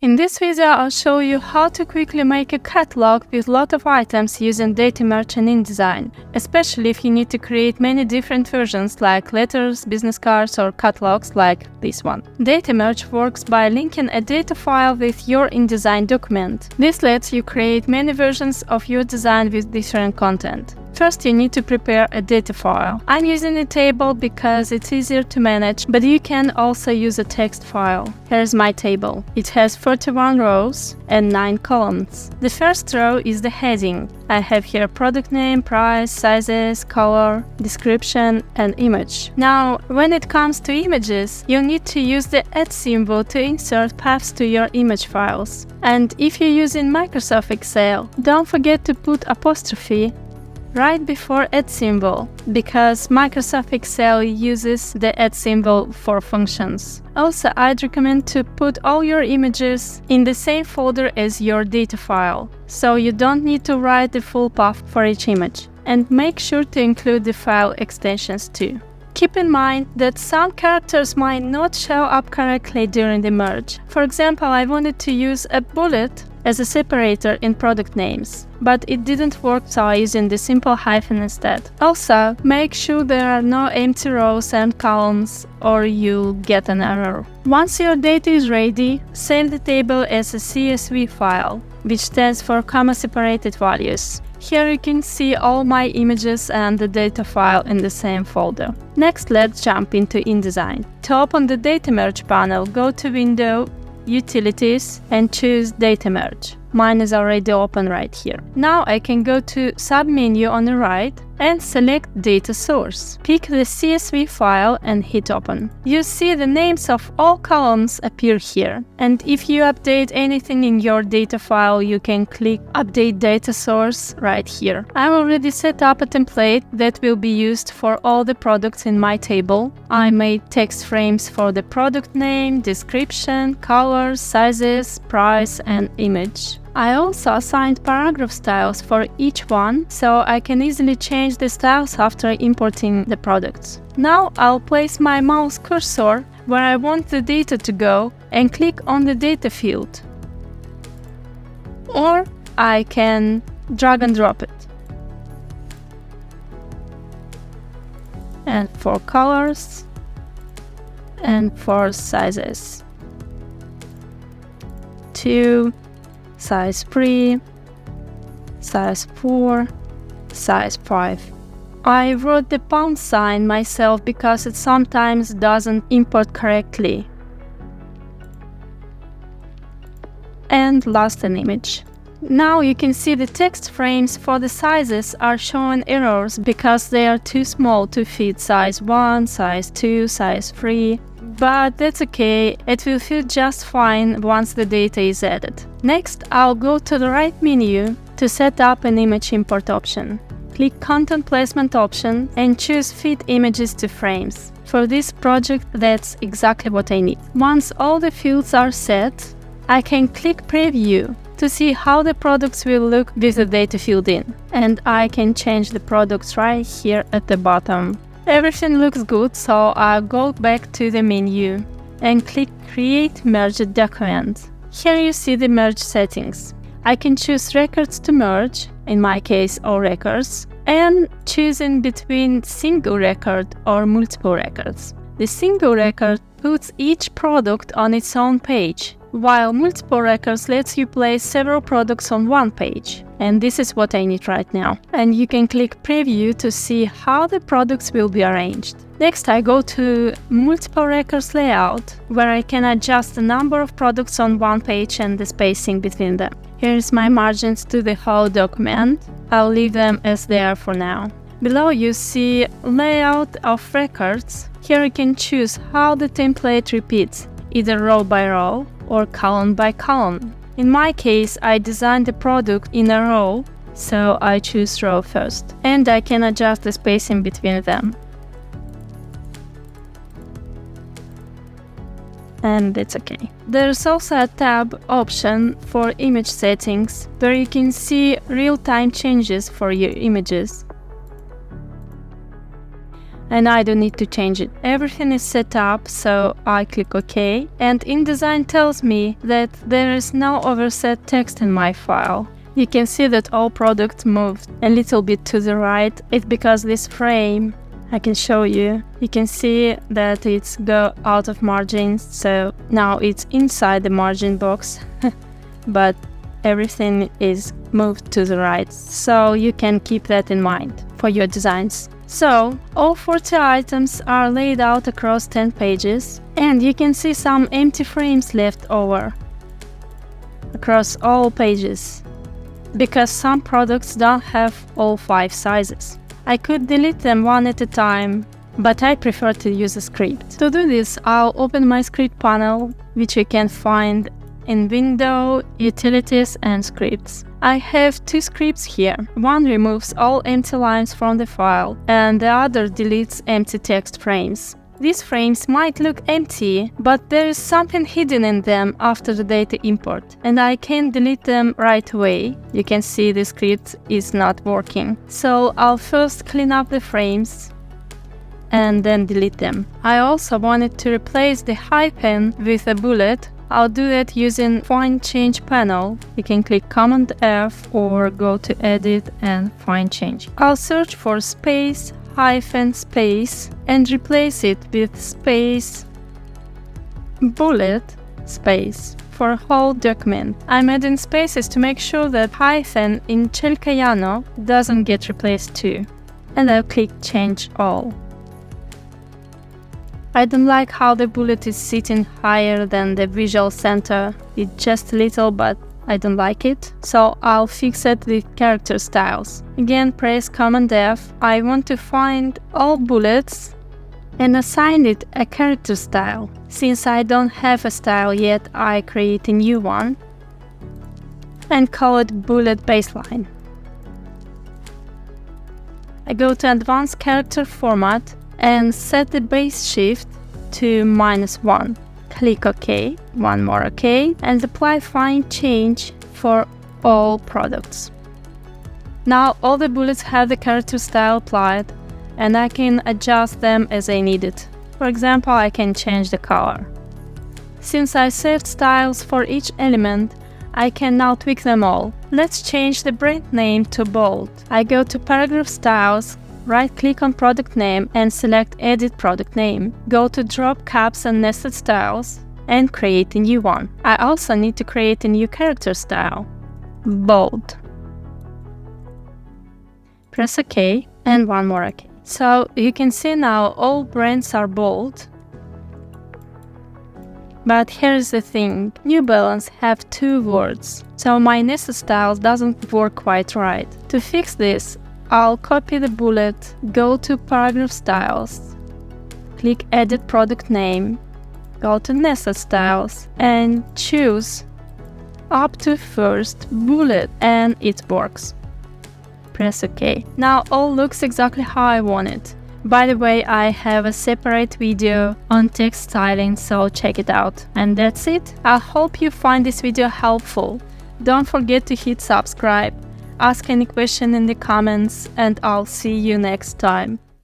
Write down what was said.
In this video, I'll show you how to quickly make a catalog with a lot of items using Data Merge and InDesign, especially if you need to create many different versions like letters, business cards, or catalogs like this one. Data Merge works by linking a data file with your InDesign document. This lets you create many versions of your design with different content. First, you need to prepare a data file. I'm using a table because it's easier to manage, but you can also use a text file. Here's my table. It has 41 rows and 9 columns. The first row is the heading. I have here product name, price, sizes, color, description, and image. Now, when it comes to images, you'll need to use the add symbol to insert paths to your image files. And if you're using Microsoft Excel, don't forget to put apostrophe right before add symbol, because Microsoft Excel uses the add symbol for functions. Also, I'd recommend to put all your images in the same folder as your data file, so you don't need to write the full path for each image. And make sure to include the file extensions too. Keep in mind that some characters might not show up correctly during the merge. For example, I wanted to use a bullet as a separator in product names, but it didn't work, so I used the simple hyphen instead. Also, make sure there are no empty rows and columns or you'll get an error. Once your data is ready, save the table as a CSV file, which stands for comma-separated values. Here you can see all my images and the data file in the same folder. Next, let's jump into InDesign. To open the Data Merge panel, go to Window, Utilities, and choose Data Merge. Mine is already open right here. Now I can go to Submenu on the right and select Data Source. Pick the CSV file and hit Open. You see the names of all columns appear here. And if you update anything in your data file, you can click Update Data Source right here. I've already set up a template that will be used for all the products in my table. I made text frames for the product name, description, colors, sizes, price, and image. I also assigned paragraph styles for each one, so I can easily change the styles after importing the products. Now I'll place my mouse cursor where I want the data to go and click on the data field. Or I can drag and drop it. And for colors and for sizes. Size 3, size 4, size 5. I wrote the pound sign myself because it sometimes doesn't import correctly. And last, an image. Now you can see the text frames for the sizes are showing errors because they are too small to fit size 1, size 2, size 3. But that's okay, it will fit just fine once the data is added. Next, I'll go to the right menu to set up an image import option. Click Content Placement option and choose Fit Images to Frames. For this project, that's exactly what I need. Once all the fields are set, I can click Preview to see how the products will look with the data filled in. And I can change the products right here at the bottom. Everything looks good, so I'll go back to the menu and click Create Merged Document. Here you see the merge settings. I can choose records to merge, in my case all records, and choosing between single record or multiple records. The single record puts each product on its own page, while multiple records lets you place several products on one page. And this is what I need right now. And you can click Preview to see how the products will be arranged. Next, I go to Multiple Records Layout, where I can adjust the number of products on one page and the spacing between them. Here's my margins to the whole document. I'll leave them as they are for now. Below you see Layout of Records. Here you can choose how the template repeats, either row by row or column by column. In my case, I designed the product in a row, so I choose row first. And I can adjust the spacing between them. And it's okay. There's also a tab option for image settings, where you can see real-time changes for your images. and I don't need to change it. Everything is set up, so I click OK, and InDesign tells me that there is no overset text in my file. You can see that all products moved a little bit to the right. It's because this frame, I can show you. You can see that it's go out of margins, so now it's inside the margin box, but everything is moved to the right, so you can keep that in mind for your designs. So, all 40 items are laid out across 10 pages, and you can see some empty frames left over across all pages, because some products don't have all 5 sizes. I could delete them one at a time, but I prefer to use a script. To do this, I'll open my script panel, which you can find in Window, Utilities and Scripts. I have 2 scripts here. One removes all empty lines from the file, and the other deletes empty text frames. These frames might look empty, but there is something hidden in them after the data import, and I can delete them right away. You can see the script is not working. So I'll first clean up the frames and then delete them. I also wanted to replace the hyphen with a bullet. I'll do that using Find Change panel. You can click Command F or go to Edit and Find Change. I'll search for space, hyphen, space, and replace it with space, bullet, space for whole document. I'm adding spaces to make sure that hyphen in Celcaiano doesn't get replaced too. And I'll click Change All. I don't like how the bullet is sitting higher than the visual center. It's just a little, but I don't like it, so I'll fix it with character styles. Again, press Command F. I want to find all bullets and assign it a character style. Since I don't have a style yet, I create a new one and call it Bullet Baseline. I go to Advanced Character Format and set the base shift to -1. Click OK, one more OK, and apply Find Change for all products. Now all the bullets have the character style applied, and I can adjust them as I need it. For example, I can change the color. Since I saved styles for each element, I can now tweak them all. Let's change the brand name to bold. I go to Paragraph Styles, right-click on product name and select Edit Product Name. Go to Drop Caps and Nested Styles and create a new one. I also need to create a new character style, bold. Press OK and one more OK. So you can see now all brands are bold. But here's the thing, New Balance have 2 words, so my nested styles doesn't work quite right. To fix this, I'll copy the bullet, go to Paragraph Styles, click Edit Product Name, go to Nested Styles and choose up to first bullet, and it works. Press OK. Now all looks exactly how I want it. By the way, I have a separate video on text styling, so check it out. And that's it. I hope you find this video helpful. Don't forget to hit subscribe. Ask any question in the comments, and I'll see you next time.